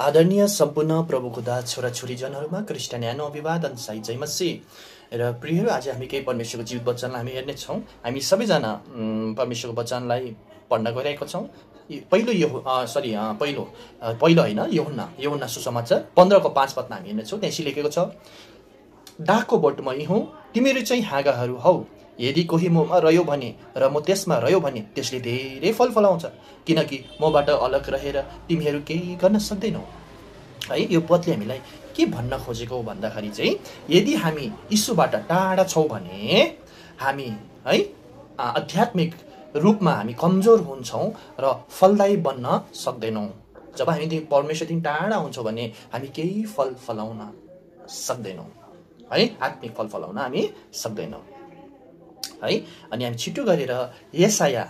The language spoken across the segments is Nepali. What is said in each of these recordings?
आदरणीय सम्पूर्ण प्रभुको दास छोराछोरी जनहरूमा क्रिस्चियन न्यानो अभिवादन साई जय मसीह र प्रियहरू, आज हामी केही परमेश्वरको जीवित वचनलाई हामी हेर्नेछौँ। हामी सबैजना परमेश्वरको वचनलाई पढ्न गइरहेको छौँ। पहिलो होइन, यूहन्ना सुसमाचार 15:5 पदमा हामी हेर्नेछौँ। त्यहाँ लेखेको छ, दाखको बोट मै हुँ, तिमीहरू चाहिँ हाँगाहरू हौ। यदि कोही ममा रह्यो भने र म त्यसमा रह्यो भने त्यसले धेरै फल फलाउँछ, किनकि मबाट अलग रहेर तिमीहरू केही गर्न सक्दैनौ। है, यो पदले हामीलाई के भन्न खोजेको भन्दाखेरि चाहिँ, यदि हामी यीशुबाट टाढा छौँ भने हामी है आध्यात्मिक रूपमा हामी कमजोर हुन्छौँ र फलदायी बन्न सक्दैनौँ। जब हामी परमेश्वरदेखि टाढा हुन्छौँ भने हामी केही फल फलाउन सक्दैनौँ। है, आत्मिक फल फलाउन हामी सक्दैनौँ। है, अनि हामी छिटो गरेर यशाया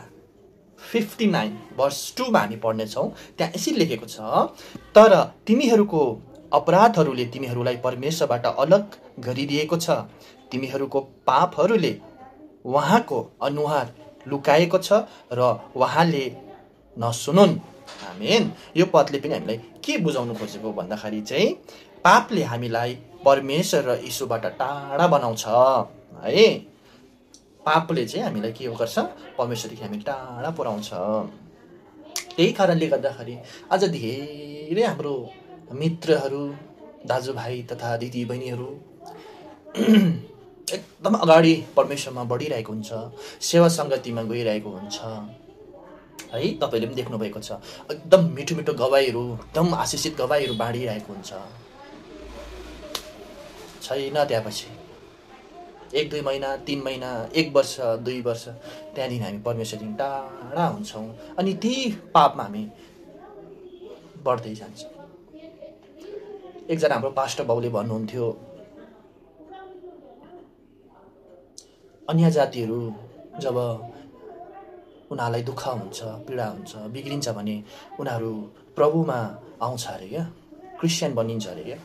59:2 हामी पढ्नेछौँ। त्यहाँ यसरी लेखेको छ, तर तिमीहरूको अपराधहरूले तिमीहरूलाई परमेश्वरबाट अलग गरिदिएको छ, तिमीहरूको पापहरूले उहाँको अनुहार लुकाएको छ र उहाँले नसुनुन्। आमेन। यो पदले पनि हामीलाई के बुझाउनु खोजेको भन्दाखेरि चाहिँ, पापले हामीलाई परमेश्वर र यीशुबाट टाढा बनाउँछ। है, पापले चाहिँ हामीलाई के गर्छ, परमेश्वरदेखि हामी टाढा पुर्याउँछ। त्यही कारणले गर्दाखेरि आज धेरै हाम्रो मित्रहरू, दाजुभाइ तथा दिदीबहिनीहरू एकदम अगाडि परमेश्वरमा बढिरहेको हुन्छ, सेवा सङ्गतिमा गइरहेको हुन्छ। है, तपाईँले पनि देख्नुभएको छ, एकदम मिठो मिठो गवाईहरू, एकदम आशिषित गवाईहरू बाँडिरहेको हुन्छ। छैन त्यहाँपछि 1-2 महिना, 3 महिना, 1 वर्ष, 2 वर्ष, त्यहाँदेखि हामी परमेश्वरदेखि टाढा हुन्छौँ अनि त्यही पापमा हामी बढ्दै जान्छौँ। एकजना हाम्रो पास्टर बाउले भन्नुहुन्थ्यो, अन्य जातिहरू जब उनीहरूलाई दुःख हुन्छ, पीडा हुन्छ, बिग्रिन्छ भने उनीहरू प्रभुमा आउँछ अरे क्या, क्रिस्चियन बनिन्छ अरे क्या।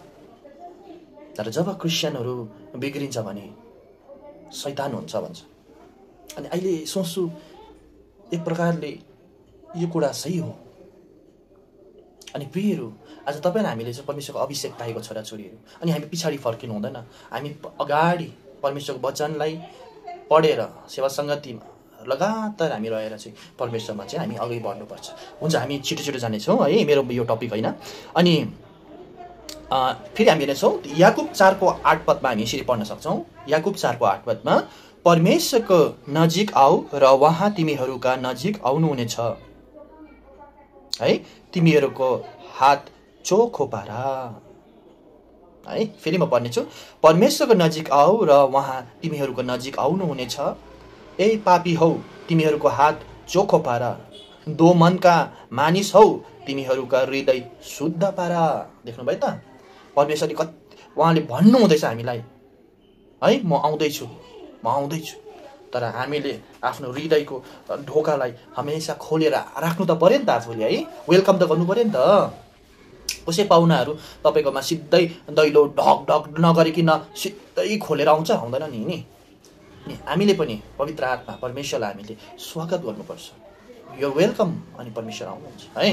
तर जब क्रिस्चियनहरू बिग्रिन्छ भने शैतान हुन्छ भन्छ। अनि अहिले सोच्छु, एक प्रकारले यो कुरा सही हो। अनि प्रियहरू, आज तपाईँ र हामीले चाहिँ परमेश्वरको अभिषेक पाएको छोराछोरीहरू, अनि हामी पछाडि फर्किनु हुँदैन। हामी अगाडि परमेश्वरको वचनलाई पढेर सेवा सङ्गतिमा लगातार हामी रहेर चाहिँ परमेश्वरमा चाहिँ हामी अगाडि बढ्नुपर्छ। हुन्छ, हामी छिटो छिटो जानेछौँ। है, मेरो यो टपिक होइन। अनि फेरि हामी हेर्नेछौँ याकुब 4:8 पदमा हामी यसरी पढ्न सक्छौँ। याकुब 4:8 पदमा, परमेश्वरको नजिक आऊ र उहाँ तिमीहरूका नजिक आउनुहुनेछ। है, तिमीहरूको हात चोखो पार। है, फेरि म पढ्नेछु, परमेश्वरको नजिक आऊ र उहाँ तिमीहरूको नजिक आउनुहुनेछ। ए पापी हौ, तिमीहरूको हात चोखो पार। दो मनका मानिस हौ, तिमीहरूका हृदय शुद्ध पार। देख्नुभयो त, परमेश्वरले उहाँले भन्नुहुँदैछ हामीलाई, है, म आउँदैछु। तर हामीले आफ्नो हृदयको ढोकालाई हमेसा खोलेर राख्नु त पर्यो नि त आफूले। है, वेलकम त गर्नु पर्यो नि त। कसै पाहुनाहरू तपाईँकोमा सिधै दैलो ढक ढक नगरिकन सिधै खोलेर आउँदैन नि। हामीले पनि पवित्र आत्मा परमेश्वरलाई हामीले स्वागत गर्नुपर्छ। यो वेलकम, अनि परमेश्वर आउनुहुन्छ। है,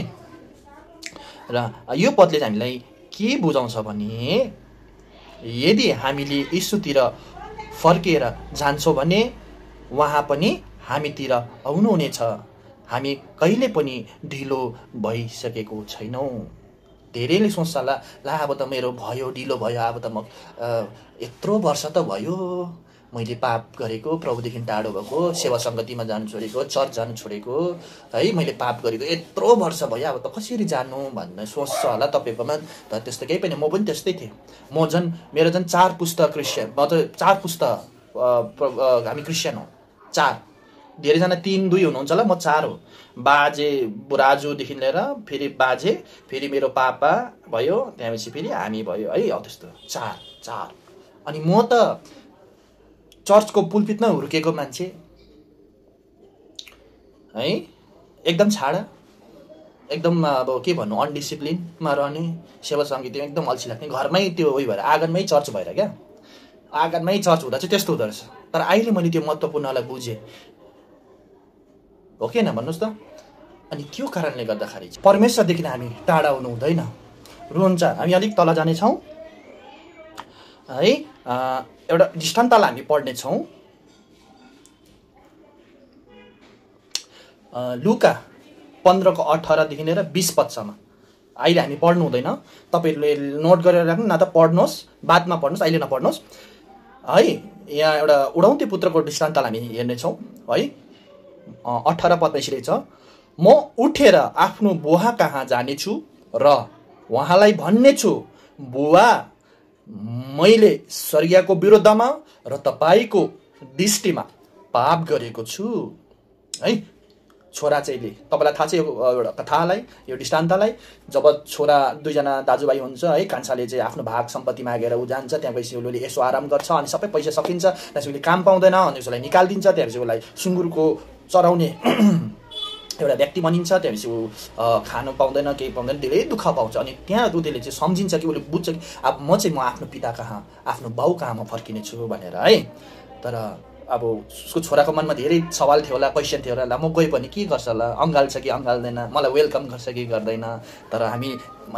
र यो पदले चाहिँ हामीलाई के बुझाउँछ भने, यदि हामीले यीशुतिर फर्केर जान्छौँ भने उहाँ पनि हामीतिर आउनुहुनेछ। हामी कहिले पनि ढिलो भइसकेको छैनौँ। धेरैले सोच्छ, ला अब त मेरो भयो, ढिलो भयो, अब त म यत्रो वर्ष त भयो मैले पाप गरेको, प्रभुदेखि टाढो भएको, सेवा सङ्गतिमा जानु छोडेको, चर्च जानु छोडेको। है, मैले पाप गरेको यत्रो वर्ष भयो, अब त कसरी जानु भन्ने सोच्छ होला तपाईँकोमा। तर त्यस्तो केही पनि, म पनि त्यस्तै थिएँ। मेरो 4 पुस्ता क्रिस्चियन, म त 4 पुस्ता हामी क्रिस्चियन हौँ। 4, धेरैजना 3-2 हुनुहुन्छ होला, म 4 हो। बाजे राजुदेखि लिएर फेरि बाजे, फेरि मेरो पापा भयो, त्यहाँपछि फेरि हामी भयो। है, त्यस्तो 4। अनि म त चर्चको पुलपिटमा हुर्केको मान्छे। है, एकदम छाडा, एकदम अब के भन्नु, अनडिसिप्लिनमा रहने, सेवा सङ्गीतमा एकदम अल्छी लाग्ने, घरमै त्यो उयो भएर आँगनमै चर्च भएर क्या, आँगनमै चर्च हुँदा चाहिँ त्यस्तो हुँदो रहेछ। तर अहिले मैले त्यो महत्त्वपूर्णलाई बुझेँ। हो कि होइन भन्नुहोस् त। अनि त्यो कारणले गर्दाखेरि परमेश्वरदेखि हामी टाढा हुनु हुँदैन। रुन्छ। हामी अलिक तल जानेछौँ है। एउटा दृष्टान्तलाई हामी पढ्नेछौँ। लुका 15:18 लिएर 20 पदसम्म। अहिले हामी पढ्नु हुँदैन, तपाईँहरूले नोट गरेर राख्नु, न त पढ्नुहोस्, बादमा पढ्नुहोस्, अहिले नपढ्नुहोस् है। यहाँ एउटा उडाउँते पुत्रको दृष्टान्तलाई हामी हेर्नेछौँ है। 18 पदमा यसरी छ, म उठेर आफ्नो बुवा कहाँ जानेछु र उहाँलाई भन्नेछु, बुवा, मैले स्वर्गको विरुद्धमा र तपाईँको दृष्टिमा पाप गरेको छु है। छोरा चाहिँले, तपाईँलाई थाहा छ यो एउटा कथालाई, यो दृष्टान्तलाई, जब छोरा दुईजना दाजुभाइ हुन्छ है, कान्छाले चाहिँ आफ्नो भाग सम्पत्ति मागेर ऊ जान्छ, त्यहाँ गएपछि उसले यसो आराम गर्छ अनि सबै पैसा सकिन्छ, त्यसपछि उसले काम पाउँदैन अनि उसलाई निकालिदिन्छ, त्यसपछि उसलाई सुँगुरको चराउने एउटा व्यक्ति बनिन्छ, त्यसपछि ऊ खानु पाउँदैन, केही पाउँदैन, धेरै दुःख पाउँछ। अनि त्यहाँ उसले चाहिँ सम्झिन्छ कि उसले बुझ्छ कि अब म आफ्नो पिता कहाँ, आफ्नो बाउ कहाँ म फर्किनेछु भनेर है। तर अब उसको छोराको मनमा धेरै सवाल थियो होला, क्वेसन थियो होला, म गए पनि के गर्छ होला, अँगाल्छ कि अँगाल्दैन, मलाई वेलकम गर्छ कि गर्दैन। तर हामी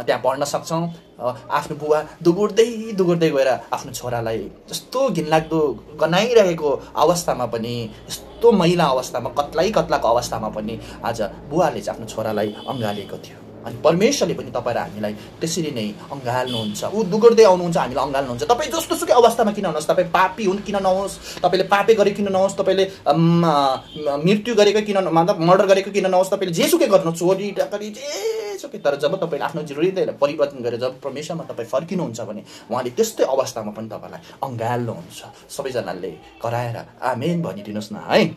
त्यहाँ पढ्न सक्छौँ, आफ्नो बुवा दुगुर्दै दुगुर्दै गएर आफ्नो छोरालाई जस्तो घिनलाग्दो गनाइरहेको अवस्थामा पनि, यस्तो मैला अवस्थामा, कत्लाको अवस्थामा पनि आज बुवाले चाहिँ आफ्नो छोरालाई अँगालेको थियो। अनि परमेश्वरले पनि तपाईँ र हामीलाई त्यसरी नै अँगाल्नुहुन्छ। ऊ दुगुर्दै आउनुहुन्छ, हामीलाई अँगाल्नुहुन्छ। तपाईँ जस्तोसुकै अवस्थामा किन हुनुहोस्, तपाईँ पापी हुन् किन नहोस्, तपाईँले पापे गरेको किन नहोस्, तपाईँले मृत्यु गरेको किन, मतलब मर्डर गरेको किन नहोस्, तपाईँले जेसुकै गर्नुहोस्, चोरी डकैती जेसुकै, तर जब तपाईँले आफ्नो हृदयलाई परिवर्तन गरेर जब परमेश्वरमा तपाईँ फर्किनुहुन्छ भने उहाँले त्यस्तै अवस्थामा पनि तपाईँलाई अँगाल्नुहुन्छ। सबैजनाले कराएर आमेन भनिदिनुहोस् न है।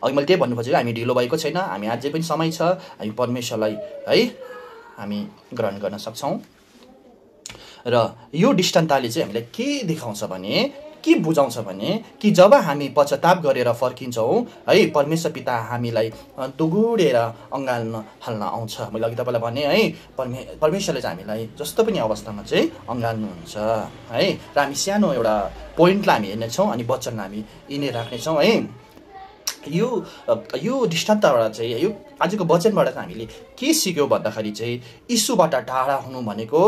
अघि मैले त्यही भन्नु खोजेको, हामी ढिलो भएको छैन, हामी अझै पनि समय छ, हामी परमेश्वरलाई है हामी ग्रहण गर्न सक्छौँ। र यो दृष्टान्तले चाहिँ हामीलाई के देखाउँछ भने, के बुझाउँछ भने कि जब हामी पश्चाताप गरेर फर्किन्छौँ है, परमेश्वर पिता हामीलाई दुगुडेर अँगाल्न हाल्न आउँछ। मैले अघि तपाईँलाई भने है, परमेश्वरले चाहिँ हामीलाई जस्तो पनि अवस्थामा चाहिँ अँगाल्नुहुन्छ है। र हामी सानो एउटा पोइन्टलाई हामी हेर्नेछौँ अनि वचनलाई हामी यिनै राख्नेछौँ है। यो दृष्टान्तबाट चाहिँ, यो आजको वचनबाट चाहिँ हामीले के सिक्यौँ भन्दाखेरि चाहिँ, यीशुबाट टाढा हुनु भनेको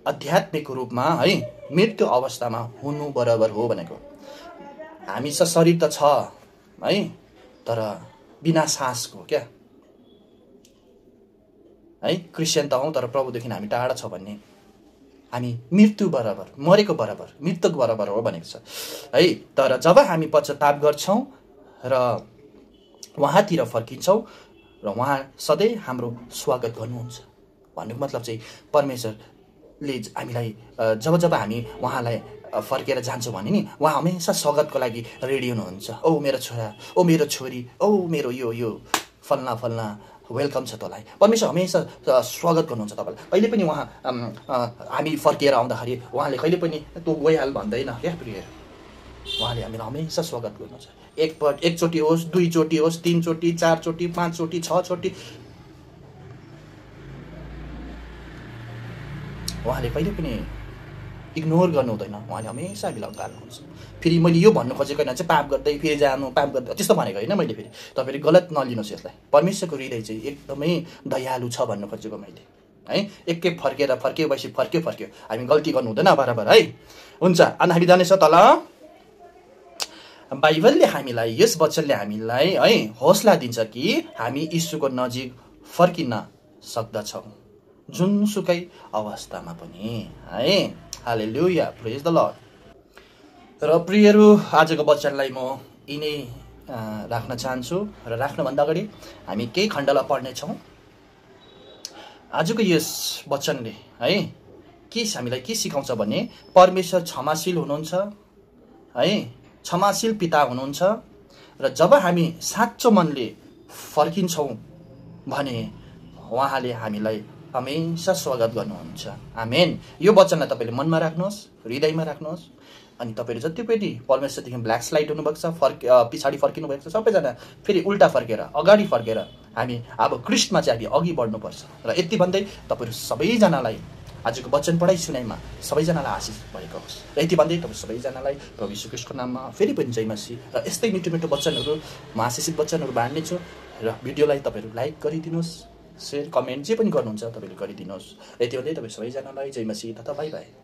आध्यात्मिक रूपमा है मृत्यु अवस्थामा हुनु बराबर हो भनेको। हामीसँग शरीर त छ है, तर बिना सासको क्या है। क्रिस्चियन त हौँ तर प्रभुदेखि हामी टाढा छ भन्ने, हामी मृत्यु बराबर, मरेको बराबर, मृतक बराबर हो भनेको छ है। तर जब हामी पश्चाताप गर्छौँ र उहाँतिर फर्किन्छौँ र उहाँ सधैँ हाम्रो स्वागत गर्नुहुन्छ। भन्नुको मतलब चाहिँ परमेश्वरले हामीलाई जब हामी उहाँलाई फर्केर जान्छौँ भने नि, उहाँ हमेसा स्वागतको लागि रेडी हुनुहुन्छ। ओ मेरो छोरा, ओ मेरो छोरी, ओ मेरो यो फल्ना फल्ना, वेलकम छ तँलाई। परमेश्वर हमेसा स्वागत गर्नुहुन्छ तपाईँलाई। कहिले पनि उहाँ हामी फर्किएर आउँदाखेरि उहाँले कहिले पनि तँ गइहाल भन्दैन क्या प्रिय। उहाँले हामीलाई हमेसा स्वागत गर्नुहुन्छ। एकचोटि होस्, दुईचोटि होस्, 3 चोटि, 4 चोटि, 5 चोटि, 6 चोटि, उहाँले कहिले पनि इग्नोर गर्नु हुँदैन। उहाँले हमेसा हामीलाई अँगाल्नुहुन्छ। फेरि मैले यो भन्नु खोजेको होइन चाहिँ पाप गर्दै फेरि जानु, पाप गर्दै त्यस्तो भनेको होइन मैले। फेरि तपाईँले गलत नलिनुहोस् यसलाई। परमेश्वरको हृदय चाहिँ एकदमै दयालु छ भन्नु खोजेको मैले है। एकखेप फर्किएपछि फर्क्यो, हामी गल्ती गर्नु हुँदैन बराबर है। हुन्छ, अनि हामी जानेछौँ तल। बाइबलले हामीलाई, यस वचनले हामीलाई है हौसला दिन्छ कि हामी यीशुको नजिक फर्किन सक्दछौँ जुनसुकै अवस्थामा पनि है। हालेलुया, प्रेज द लर्ड। र प्रियहरू, आजको वचनलाई म यिनै राख्न चाहन्छु र राख्नुभन्दा अगाडि हामी केही खण्डलाई पढ्नेछौँ। आजको यस वचनले है हामीलाई के सिकाउँछ भने, परमेश्वर क्षमाशील हुनुहुन्छ है, क्षमाशील पिता हुनुहुन्छ। र जब हामी साँचो मनले फर्किन्छौँ भने उहाँले हामीलाई हमेसा स्वागत गर्नुहुन्छ। आमेन। यो वचनलाई तपाईँले मनमा राख्नुहोस्, हृदयमा राख्नुहोस्। अनि तपाईँले जति पनि परमेश्वरदेखि ब्ल्याक स्लाइड हुनुभएको छ, पछाडि फर्किनु भएको छ, सबैजना फेरि उल्टा फर्केर अगाडि फर्केर हामी अब क्रिस्टमा चाहिँ हामी अघि बढ्नुपर्छ। र यति भन्दै तपाईँहरू सबैजनालाई आजको वचन पढाइ सुनाइमा सबैजनालाई आशिष भएको होस्। र यति भन्दै तपाईँ सबैजनालाई प्रभु यीशु ख्रीष्टको नाममा फेरि पनि जय मसीह। र यस्तै मिठो मिठो वचनहरू, म आशिषित वचनहरू बाँड्नेछु। र भिडियोलाई तपाईँहरू लाइक गरिदिनुहोस्, सेयर कमेन्ट जे पनि गर्नुहुन्छ तपाईँले गरिदिनुहोस्। यति भन्दै तपाईँ सबैजनालाई जय मसीह तथा बाई बाई।